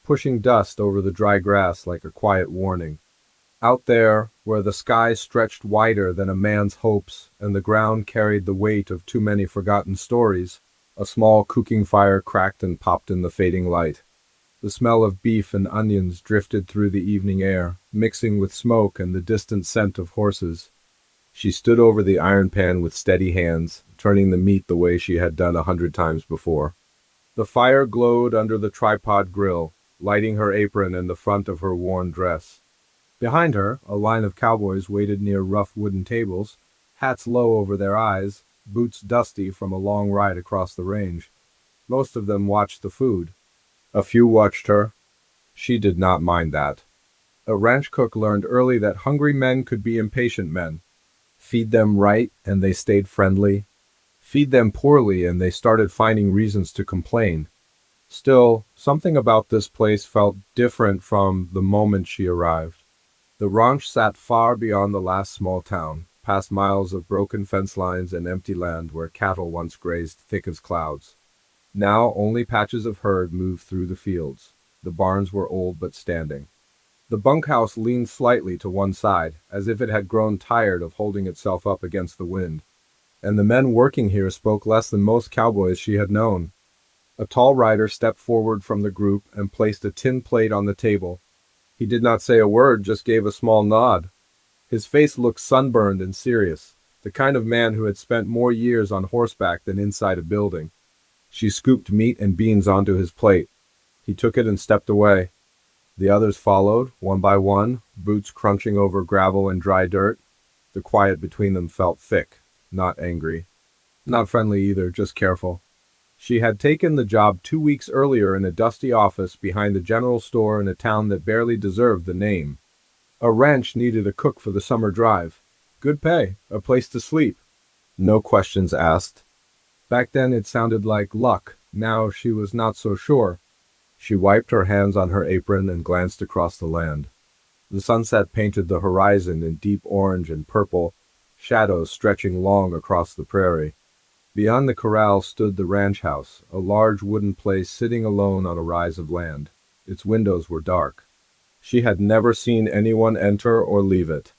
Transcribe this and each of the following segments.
pushing dust over the dry grass like a quiet warning. Out there, where the sky stretched wider than a man's hopes and the ground carried the weight of too many forgotten stories, a small cooking fire cracked and popped in the fading light. The smell of beef and onions drifted through the evening air, mixing with smoke and the distant scent of horses. She stood over the iron pan with steady hands, turning the meat the way she had done 100 times before. The fire glowed under the tripod grill, lighting her apron and the front of her worn dress. Behind her, a line of cowboys waited near rough wooden tables, hats low over their eyes, boots dusty from a long ride across the range. Most of them watched the food. A few watched her. She did not mind that. A ranch cook learned early that hungry men could be impatient men. Feed them right, and they stayed friendly. Feed them poorly, and they started finding reasons to complain. Still, something about this place felt different from the moment she arrived. The ranch sat far beyond the last small town, past miles of broken fence lines and empty land where cattle once grazed thick as clouds. Now only patches of herd moved through the fields. The barns were old but standing. The bunkhouse leaned slightly to one side, as if it had grown tired of holding itself up against the wind. And the men working here spoke less than most cowboys she had known. A tall rider stepped forward from the group and placed a tin plate on the table. He did not say a word, just gave a small nod. His face looked sunburned and serious, the kind of man who had spent more years on horseback than inside a building. She scooped meat and beans onto his plate. He took it and stepped away. The others followed, one by one, boots crunching over gravel and dry dirt. The quiet between them felt thick, not angry. Not friendly either, just careful. She had taken the job 2 weeks earlier in a dusty office behind the general store in a town that barely deserved the name. A ranch needed a cook for the summer drive. Good pay, a place to sleep. No questions asked. Back then it sounded like luck. Now she was not so sure. She wiped her hands on her apron and glanced across the land. The sunset painted the horizon in deep orange and purple, shadows stretching long across the prairie. Beyond the corral stood the ranch house, a large wooden place sitting alone on a rise of land. Its windows were dark. She had never seen anyone enter or leave it.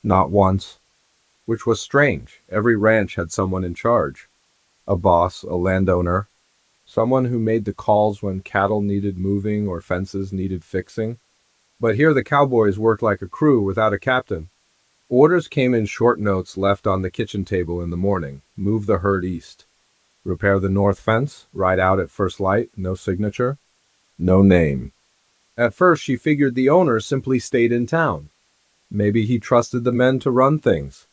Not once. Which was strange. Every ranch had someone in charge. A boss, a landowner. Someone who made the calls when cattle needed moving or fences needed fixing. But here the cowboys worked like a crew without a captain. Orders came in short notes left on the kitchen table in the morning. Move the herd east. Repair the north fence. Ride out at first light. No signature. No name. At first she figured the owner simply stayed in town. Maybe he trusted the men to run things.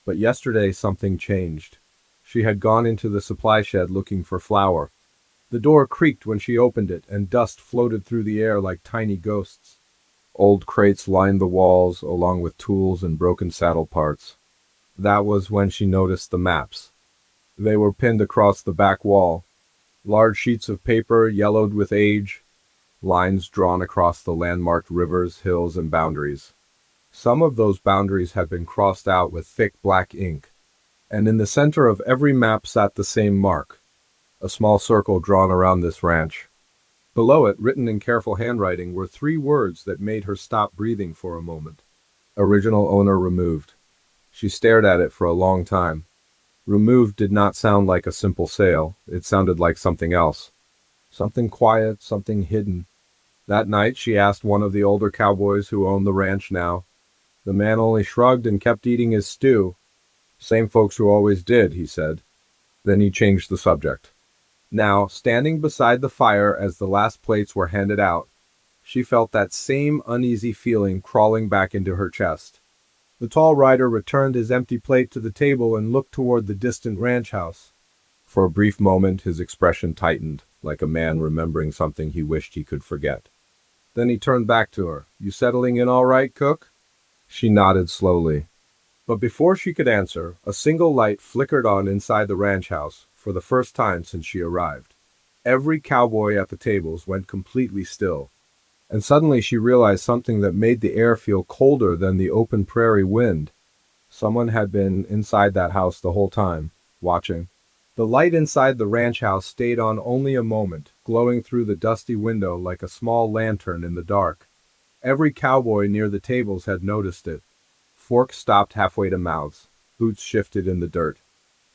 But yesterday something changed. She had gone into the supply shed looking for flour. The door creaked when she opened it, and dust floated through the air like tiny ghosts. Old crates lined the walls, along with tools and broken saddle parts. That was when she noticed the maps. They were pinned across the back wall. Large sheets of paper, yellowed with age. Lines drawn across the landmarked rivers, hills, and boundaries. Some of those boundaries had been crossed out with thick black ink. And in the center of every map sat the same mark. A small circle drawn around this ranch. Below it, written in careful handwriting, were 3 words that made her stop breathing for a moment. Original owner removed. She stared at it for a long time. Removed did not sound like a simple sale. It sounded like something else. Something quiet, something hidden. That night she asked one of the older cowboys who owned the ranch now. The man only shrugged and kept eating his stew. Same folks who always did, he said. Then he changed the subject. Now, standing beside the fire as the last plates were handed out, she felt that same uneasy feeling crawling back into her chest. The tall rider returned his empty plate to the table and looked toward the distant ranch house. For a brief moment, his expression tightened, like a man remembering something he wished he could forget. Then he turned back to her. "You settling in all right, cook?" She nodded slowly. But before she could answer, a single light flickered on inside the ranch house for the first time since she arrived. Every cowboy at the tables went completely still. And suddenly she realized something that made the air feel colder than the open prairie wind. Someone had been inside that house the whole time, watching. The light inside the ranch house stayed on only a moment, glowing through the dusty window like a small lantern in the dark. Every cowboy near the tables had noticed it. Forks stopped halfway to mouths. Boots shifted in the dirt.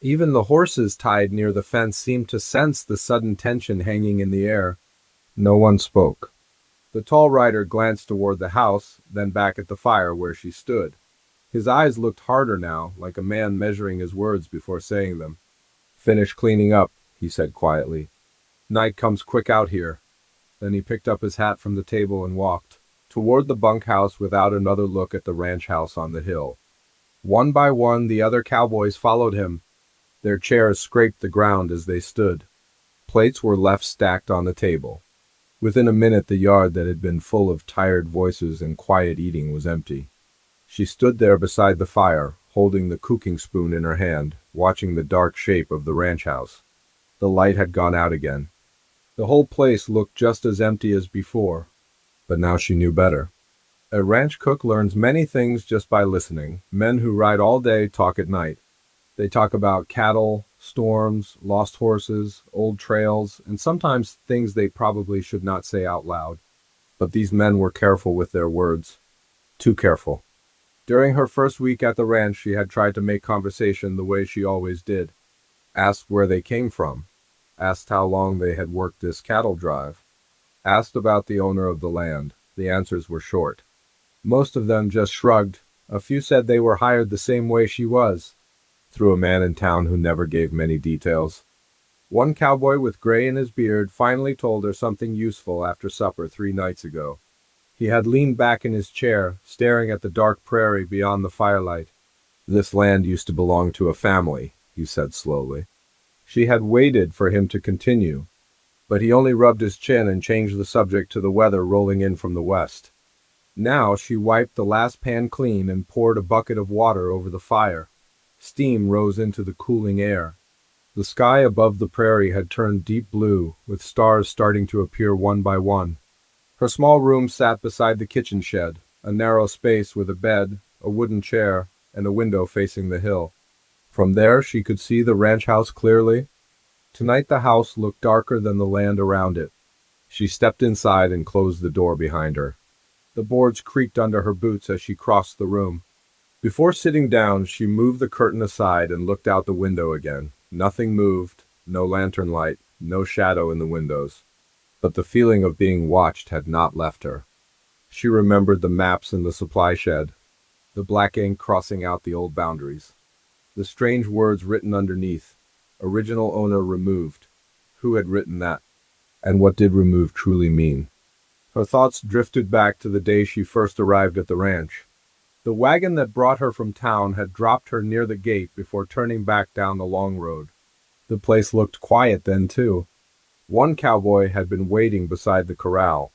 Even the horses tied near the fence seemed to sense the sudden tension hanging in the air. No one spoke. The tall rider glanced toward the house, then back at the fire where she stood. His eyes looked harder now, like a man measuring his words before saying them. "Finish cleaning up," he said quietly. "Night comes quick out here." Then he picked up his hat from the table and walked toward the bunkhouse without another look at the ranch house on the hill. One by one, the other cowboys followed him. Their chairs scraped the ground as they stood. Plates were left stacked on the table. Within a minute, the yard that had been full of tired voices and quiet eating was empty. She stood there beside the fire, holding the cooking spoon in her hand, watching the dark shape of the ranch house. The light had gone out again. The whole place looked just as empty as before, but now she knew better. A ranch cook learns many things just by listening. Men who ride all day talk at night. They talk about cattle, storms, lost horses, old trails, and sometimes things they probably should not say out loud. But these men were careful with their words. Too careful. During her first week at the ranch, she had tried to make conversation the way she always did. Asked where they came from. Asked how long they had worked this cattle drive. Asked about the owner of the land. The answers were short. Most of them just shrugged. A few said they were hired the same way she was, through a man in town who never gave many details. One cowboy with gray in his beard finally told her something useful after supper 3 nights ago. He had leaned back in his chair, staring at the dark prairie beyond the firelight. "This land used to belong to a family," he said slowly. She had waited for him to continue, but he only rubbed his chin and changed the subject to the weather rolling in from the west. Now she wiped the last pan clean and poured a bucket of water over the fire. Steam rose into the cooling air. The sky above the prairie had turned deep blue, with stars starting to appear one by one. Her small room sat beside the kitchen shed, a narrow space with a bed, a wooden chair, and a window facing the hill. From there she could see the ranch house clearly. Tonight the house looked darker than the land around it. She stepped inside and closed the door behind her. The boards creaked under her boots as she crossed the room. Before sitting down, she moved the curtain aside and looked out the window again. Nothing moved, no lantern light, no shadow in the windows. But the feeling of being watched had not left her. She remembered the maps in the supply shed, the black ink crossing out the old boundaries, the strange words written underneath, original owner removed. Who had written that? And what did removed truly mean? Her thoughts drifted back to the day she first arrived at the ranch. The wagon that brought her from town had dropped her near the gate before turning back down the long road. The place looked quiet then, too. One cowboy had been waiting beside the corral.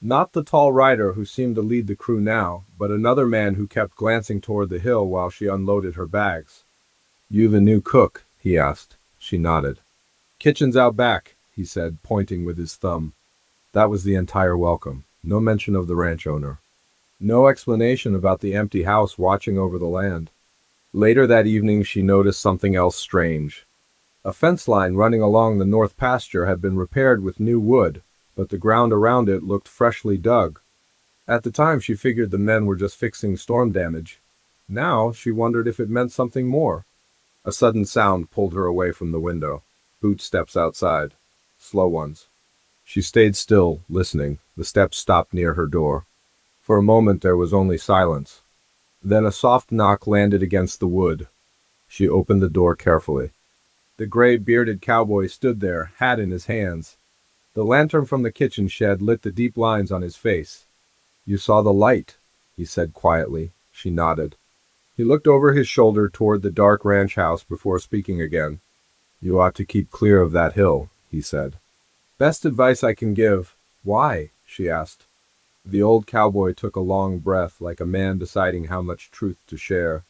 Not the tall rider who seemed to lead the crew now, but another man who kept glancing toward the hill while she unloaded her bags. "You the new cook?" he asked. She nodded. "Kitchen's out back," he said, pointing with his thumb. That was the entire welcome. No mention of the ranch owner. No explanation about the empty house watching over the land. Later that evening she noticed something else strange. A fence line running along the north pasture had been repaired with new wood, but the ground around it looked freshly dug. At the time she figured the men were just fixing storm damage. Now she wondered if it meant something more. A sudden sound pulled her away from the window. Boot steps outside. Slow ones. She stayed still, listening. The steps stopped near her door. For a moment there was only silence. Then a soft knock landed against the wood. She opened the door carefully. The gray, bearded cowboy stood there, hat in his hands. The lantern from the kitchen shed lit the deep lines on his face. "You saw the light," he said quietly. She nodded. He looked over his shoulder toward the dark ranch house before speaking again. "You ought to keep clear of that hill," he said. "Best advice I can give." "Why?" she asked. The old cowboy took a long breath, like a man deciding how much truth to share.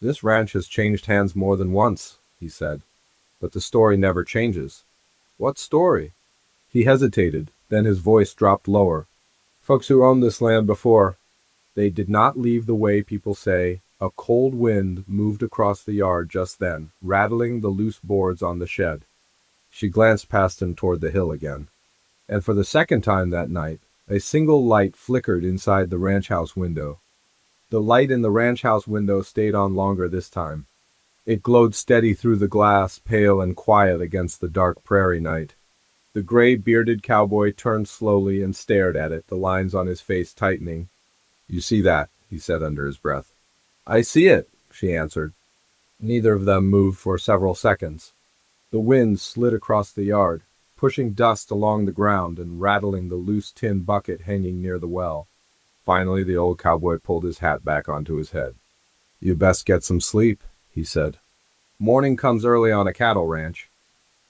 "This ranch has changed hands more than once," he said. "But the story never changes." "What story?" He hesitated, then his voice dropped lower. "Folks who owned this land before, they did not leave the way people say. A cold wind moved across the yard just then, rattling the loose boards on the shed." She glanced past him toward the hill again. And for the second time that night, a single light flickered inside the ranch house window. The light in the ranch house window stayed on longer this time. It glowed steady through the glass, pale and quiet against the dark prairie night. The gray, bearded cowboy turned slowly and stared at it, the lines on his face tightening. "You see that?" he said under his breath. "I see it," she answered. Neither of them moved for several seconds. The wind slid across the yard, pushing dust along the ground and rattling the loose tin bucket hanging near the well. Finally, the old cowboy pulled his hat back onto his head. "You best get some sleep," he said. "Morning comes early on a cattle ranch."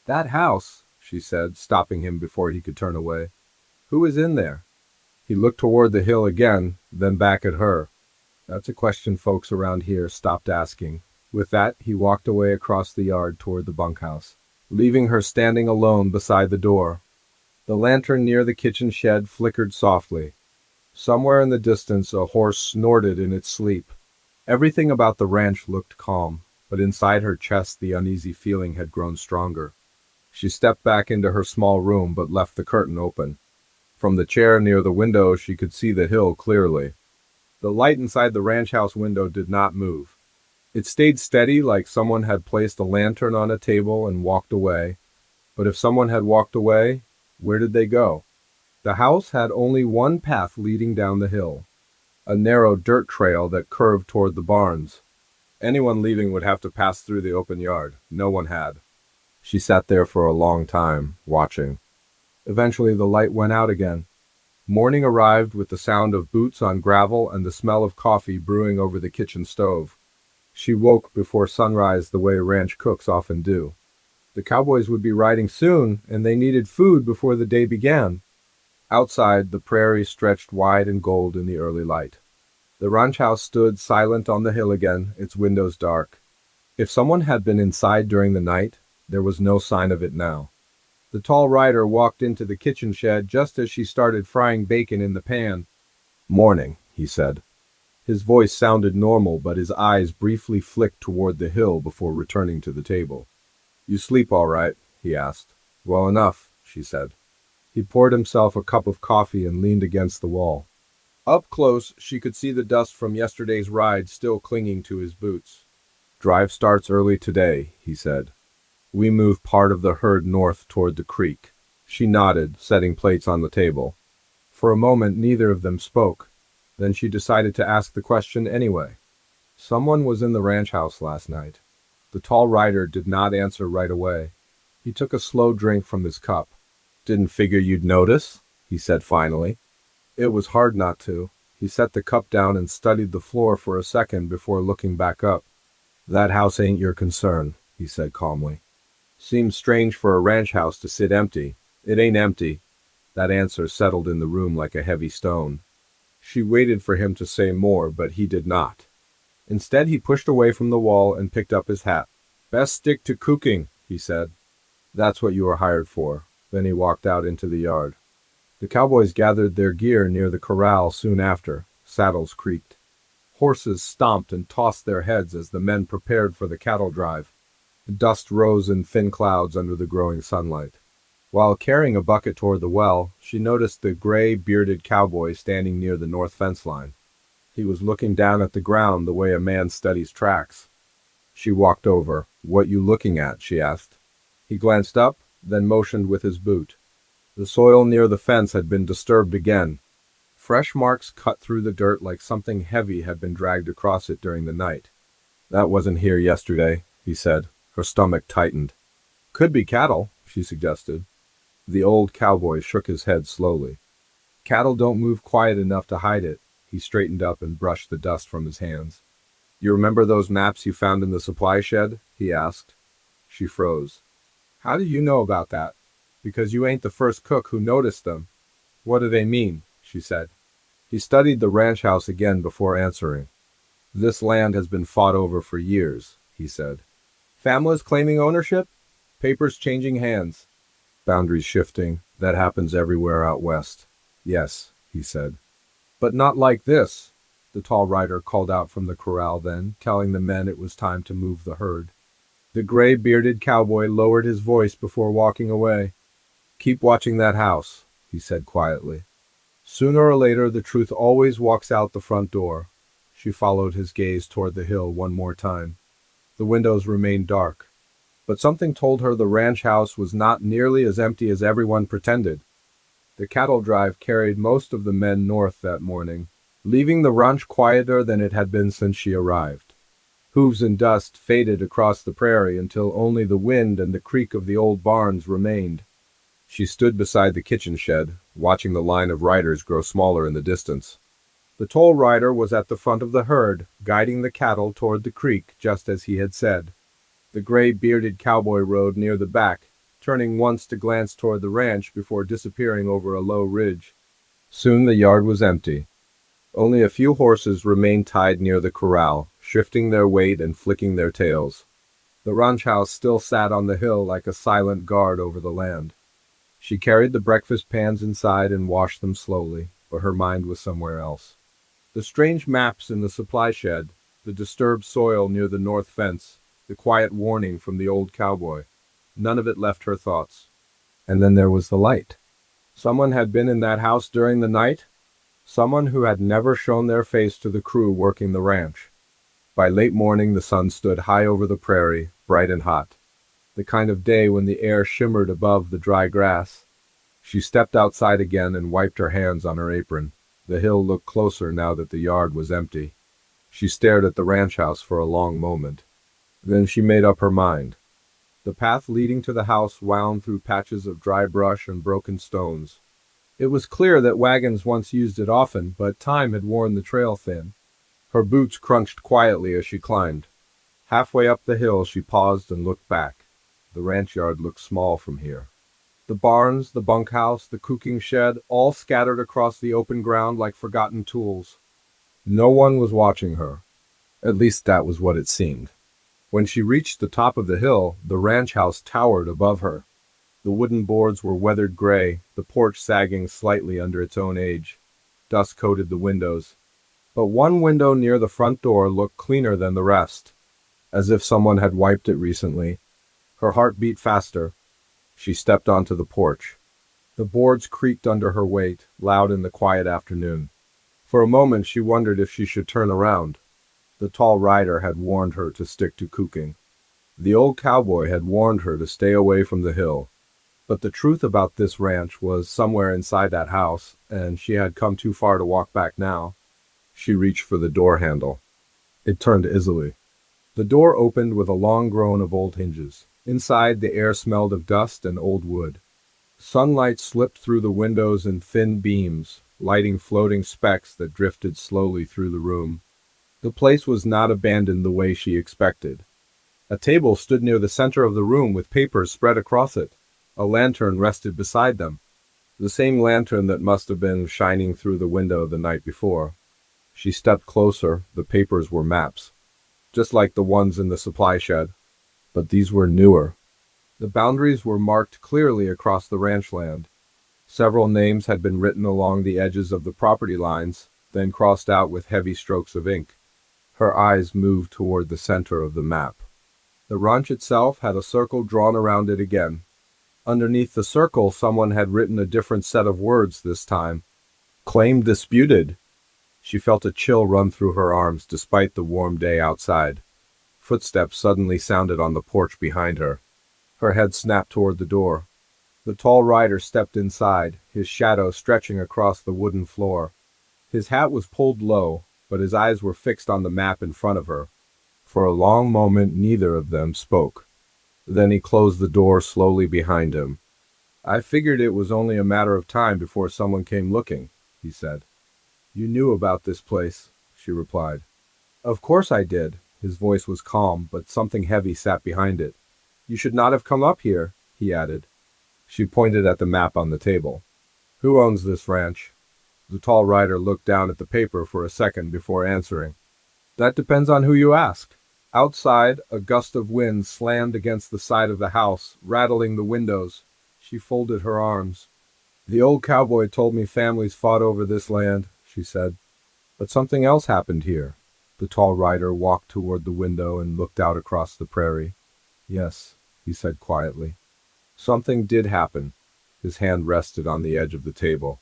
"That house," she said, stopping him before he could turn away. "Who is in there?" He looked toward the hill again, then back at her. That's a question folks around here stopped asking. With that, he walked away across the yard toward the bunkhouse, leaving her standing alone beside the door. The lantern near the kitchen shed flickered softly. Somewhere in the distance, a horse snorted in its sleep. Everything about the ranch looked calm, but inside her chest the uneasy feeling had grown stronger. She stepped back into her small room but left the curtain open. From the chair near the window she could see the hill clearly. The light inside the ranch house window did not move. It stayed steady, like someone had placed a lantern on a table and walked away. But if someone had walked away, where did they go? The house had only one path leading down the hill, a narrow dirt trail that curved toward the barns. Anyone leaving would have to pass through the open yard. No one had. She sat there for a long time, watching. Eventually the light went out again. Morning arrived with the sound of boots on gravel and the smell of coffee brewing over the kitchen stove. She woke before sunrise the way ranch cooks often do. The cowboys would be riding soon, and they needed food before the day began. Outside, the prairie stretched wide and gold in the early light. The ranch house stood silent on the hill again, its windows dark. If someone had been inside during the night, there was no sign of it now. The tall rider walked into the kitchen shed just as she started frying bacon in the pan. "Morning," he said. His voice sounded normal, but his eyes briefly flicked toward the hill before returning to the table. "You sleep all right?" he asked. "Well enough," she said. He poured himself a cup of coffee and leaned against the wall. Up close, she could see the dust from yesterday's ride still clinging to his boots. "Drive starts early today," he said. "We move part of the herd north toward the creek." She nodded, setting plates on the table. For a moment, neither of them spoke. Then she decided to ask the question anyway. "Someone was in the ranch house last night." The tall rider did not answer right away. He took a slow drink from his cup. "Didn't figure you'd notice," he said finally. It was hard not to. He set the cup down and studied the floor for a second before looking back up. "That house ain't your concern," he said calmly. "Seems strange for a ranch house to sit empty." "It ain't empty." That answer settled in the room like a heavy stone. She waited for him to say more, but he did not. Instead, he pushed away from the wall and picked up his hat. "Best stick to cooking," he said. "That's what you are hired for." Then he walked out into the yard. The cowboys gathered their gear near the corral soon after. Saddles creaked. Horses stomped and tossed their heads as the men prepared for the cattle drive. Dust rose in thin clouds under the growing sunlight. While carrying a bucket toward the well, she noticed the gray, bearded cowboy standing near the north fence line. He was looking down at the ground the way a man studies tracks. She walked over. "What you looking at?" she asked. He glanced up, then motioned with his boot. The soil near the fence had been disturbed again. Fresh marks cut through the dirt like something heavy had been dragged across it during the night. "That wasn't here yesterday," he said. Her stomach tightened. "Could be cattle," she suggested. The old cowboy shook his head slowly. "Cattle don't move quiet enough to hide it." He straightened up and brushed the dust from his hands. "You remember those maps you found in the supply shed?" he asked. She froze. "How do you know about that?" "Because you ain't the first cook who noticed them." "What do they mean?" she said. He studied the ranch house again before answering. "This land has been fought over for years," he said. "Families claiming ownership? Papers changing hands. Boundaries shifting. That happens everywhere out west." "Yes," he said. "But not like this," the tall rider called out from the corral then, telling the men it was time to move the herd. The gray-bearded cowboy lowered his voice before walking away. "Keep watching that house. he said quietly. Sooner or later, the truth always walks out the front door. She followed his gaze toward the hill one more time. The windows remained dark, but something told her the ranch house was not nearly as empty as everyone pretended. The cattle drive carried most of the men north that morning, leaving the ranch quieter than it had been since she arrived. Hooves and dust faded across the prairie until only the wind and the creak of the old barns remained. She stood beside the kitchen shed, watching the line of riders grow smaller in the distance. The tall rider was at the front of the herd, guiding the cattle toward the creek just as he had said. The gray-bearded cowboy rode near the back, turning once to glance toward the ranch before disappearing over a low ridge. Soon the yard was empty. Only a few horses remained tied near the corral, shifting their weight and flicking their tails. The ranch house still sat on the hill like a silent guard over the land. She carried the breakfast pans inside and washed them slowly, but her mind was somewhere else. The strange maps in the supply shed, the disturbed soil near the north fence, the quiet warning from the old cowboy. None of it left her thoughts. And then there was the light. Someone had been in that house during the night? Someone who had never shown their face to the crew working the ranch. By late morning, the sun stood high over the prairie, bright and hot. The kind of day when the air shimmered above the dry grass. She stepped outside again and wiped her hands on her apron. The hill looked closer now that the yard was empty. She stared at the ranch house for a long moment. Then she made up her mind. The path leading to the house wound through patches of dry brush and broken stones. It was clear that wagons once used it often, but time had worn the trail thin. Her boots crunched quietly as she climbed. Halfway up the hill, she paused and looked back. The ranch yard looked small from here. The barns, the bunkhouse, the cooking shed, all scattered across the open ground like forgotten tools. No one was watching her. At least that was what it seemed. When she reached the top of the hill, the ranch house towered above her. The wooden boards were weathered gray, the porch sagging slightly under its own age. Dust coated the windows. But one window near the front door looked cleaner than the rest, as if someone had wiped it recently. Her heart beat faster. She stepped onto the porch. The boards creaked under her weight, loud in the quiet afternoon. For a moment she wondered if she should turn around. The tall rider had warned her to stick to cooking. The old cowboy had warned her to stay away from the hill. But the truth about this ranch was somewhere inside that house, and she had come too far to walk back now. She reached for the door handle. It turned easily. The door opened with a long groan of old hinges. Inside, the air smelled of dust and old wood. Sunlight slipped through the windows in thin beams, lighting floating specks that drifted slowly through the room. The place was not abandoned the way she expected. A table stood near the center of the room with papers spread across it. A lantern rested beside them. The same lantern that must have been shining through the window the night before. She stepped closer. The papers were maps, just like the ones in the supply shed. But these were newer. The boundaries were marked clearly across the ranch land. Several names had been written along the edges of the property lines, then crossed out with heavy strokes of ink. Her eyes moved toward the center of the map. The ranch itself had a circle drawn around it again. Underneath the circle, someone had written a different set of words this time. Claim disputed. She felt a chill run through her arms despite the warm day outside. Footsteps suddenly sounded on the porch behind her. Her head snapped toward the door. The tall rider stepped inside, his shadow stretching across the wooden floor. His hat was pulled low, but his eyes were fixed on the map in front of her. For a long moment, neither of them spoke. Then he closed the door slowly behind him. I figured it was only a matter of time before someone came looking, he said. You knew about this place, she replied. Of course I did. His voice was calm, but something heavy sat behind it. You should not have come up here, he added. She pointed at the map on the table. Who owns this ranch? The tall rider looked down at the paper for a second before answering. That depends on who you ask. Outside, a gust of wind slammed against the side of the house, rattling the windows. She folded her arms. The old cowboy told me families fought over this land, she said. But something else happened here. The tall rider walked toward the window and looked out across the prairie. Yes, he said quietly. Something did happen. His hand rested on the edge of the table.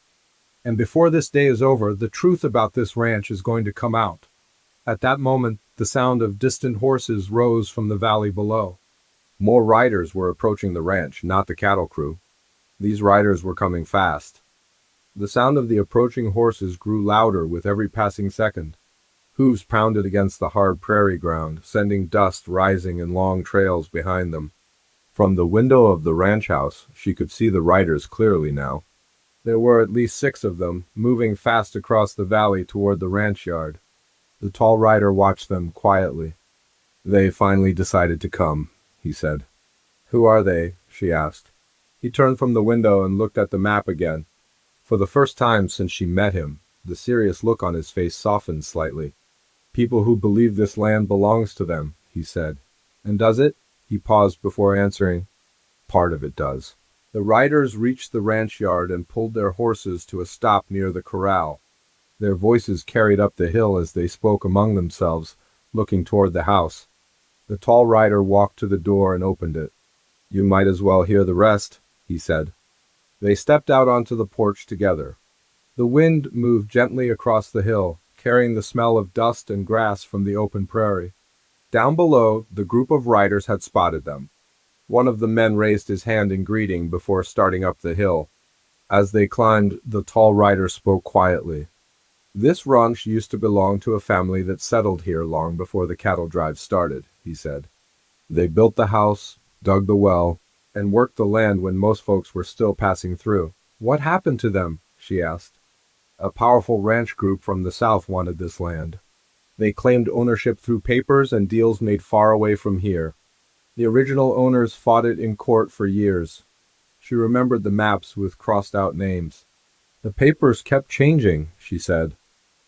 "And before this day is over, the truth about this ranch is going to come out." At that moment, the sound of distant horses rose from the valley below. More riders were approaching the ranch, not the cattle crew. These riders were coming fast. The sound of the approaching horses grew louder with every passing second. Hooves pounded against the hard prairie ground, sending dust rising in long trails behind them. From the window of the ranch house, she could see the riders clearly now. There were at least 6 of them, moving fast across the valley toward the ranch yard. The tall rider watched them quietly. "They finally decided to come," he said. "Who are they?" she asked. He turned from the window and looked at the map again. For the first time since she met him, the serious look on his face softened slightly. "People who believe this land belongs to them," he said. "And does it?" He paused before answering. "Part of it does." The riders reached the ranch yard and pulled their horses to a stop near the corral. Their voices carried up the hill as they spoke among themselves, looking toward the house. The tall rider walked to the door and opened it. "You might as well hear the rest," he said. They stepped out onto the porch together. The wind moved gently across the hill, carrying the smell of dust and grass from the open prairie. Down below, the group of riders had spotted them. One of the men raised his hand in greeting before starting up the hill. As they climbed, the tall rider spoke quietly. "This ranch used to belong to a family that settled here long before the cattle drive started," he said. "They built the house, dug the well, and worked the land when most folks were still passing through." "What happened to them?" she asked. "A powerful ranch group from the south wanted this land. They claimed ownership through papers and deals made far away from here. The original owners fought it in court for years." She remembered the maps with crossed-out names. "The papers kept changing," she said.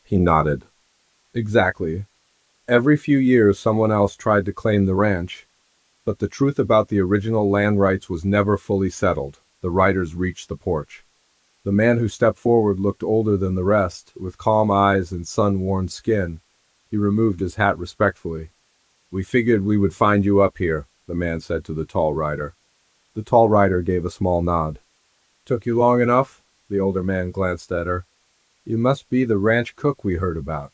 He nodded. "Exactly. Every few years someone else tried to claim the ranch. But the truth about the original land rights was never fully settled." The riders reached the porch. The man who stepped forward looked older than the rest, with calm eyes and sun-worn skin. He removed his hat respectfully. "We figured we would find you up here," the man said to the tall rider. The tall rider gave a small nod. "Took you long enough?" The older man glanced at her. "You must be the ranch cook we heard about."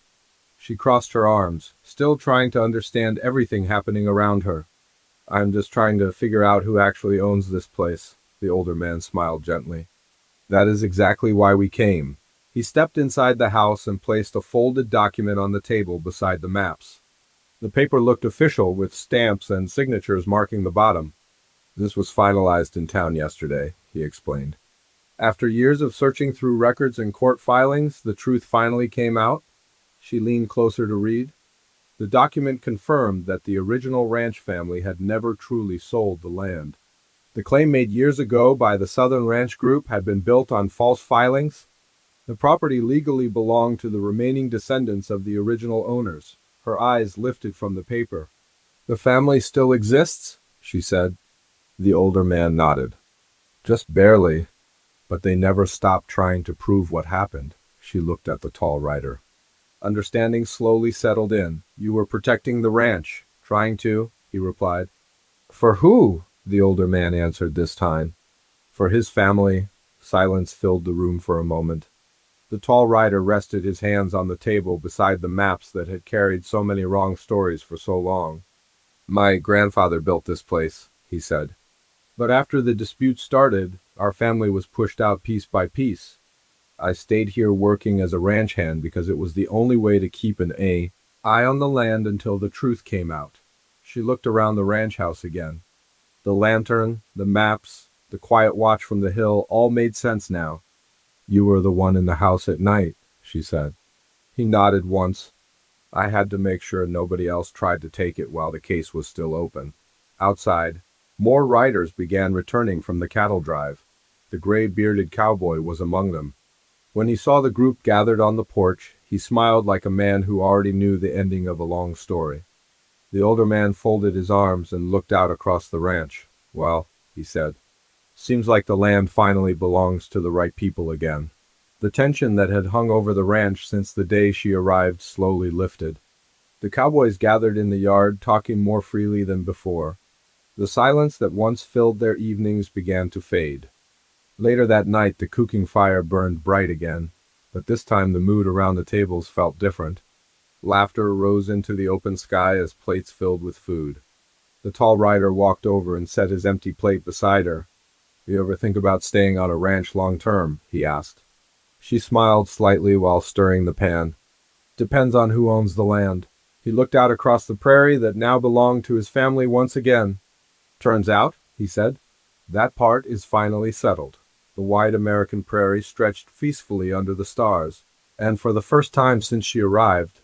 She crossed her arms, still trying to understand everything happening around her. "I'm just trying to figure out who actually owns this place," the older man smiled gently. "That is exactly why we came." He stepped inside the house and placed a folded document on the table beside the maps. The paper looked official, with stamps and signatures marking the bottom. "This was finalized in town yesterday," he explained. "After years of searching through records and court filings, the truth finally came out." She leaned closer to read. The document confirmed that the original ranch family had never truly sold the land. The claim made years ago by the Southern Ranch Group had been built on false filings. The property legally belonged to the remaining descendants of the original owners. Her eyes lifted from the paper. "The family still exists?" she said. The older man nodded. "Just barely. But they never stopped trying to prove what happened." She looked at the tall rider. Understanding slowly settled in. "You were protecting the ranch." "Trying to," he replied. "For who?" the older man answered this time. "For his family." Silence filled the room for a moment. The tall rider rested his hands on the table beside the maps that had carried so many wrong stories for so long. "My grandfather built this place," he said. "But after the dispute started, our family was pushed out piece by piece. I stayed here working as a ranch hand because it was the only way to keep an eye on the land until the truth came out." She looked around the ranch house again. The lantern, the maps, the quiet watch from the hill all made sense now. "You were the one in the house at night," she said. He nodded once. "I had to make sure nobody else tried to take it while the case was still open." Outside, more riders began returning from the cattle drive. The gray-bearded cowboy was among them. When he saw the group gathered on the porch, he smiled like a man who already knew the ending of a long story. The older man folded his arms and looked out across the ranch. "Well," he said, "seems like the land finally belongs to the right people again." The tension that had hung over the ranch since the day she arrived slowly lifted. The cowboys gathered in the yard, talking more freely than before. The silence that once filled their evenings began to fade. Later that night, the cooking fire burned bright again, but this time the mood around the tables felt different. Laughter rose into the open sky as plates filled with food. The tall rider walked over and set his empty plate beside her. "You ever think about staying on a ranch long term?" he asked. She smiled slightly while stirring the pan. "Depends on who owns the land." He looked out across the prairie that now belonged to his family once again. "Turns out," he said, "that part is finally settled." The wide American prairie stretched peacefully under the stars, and for the first time since she arrived,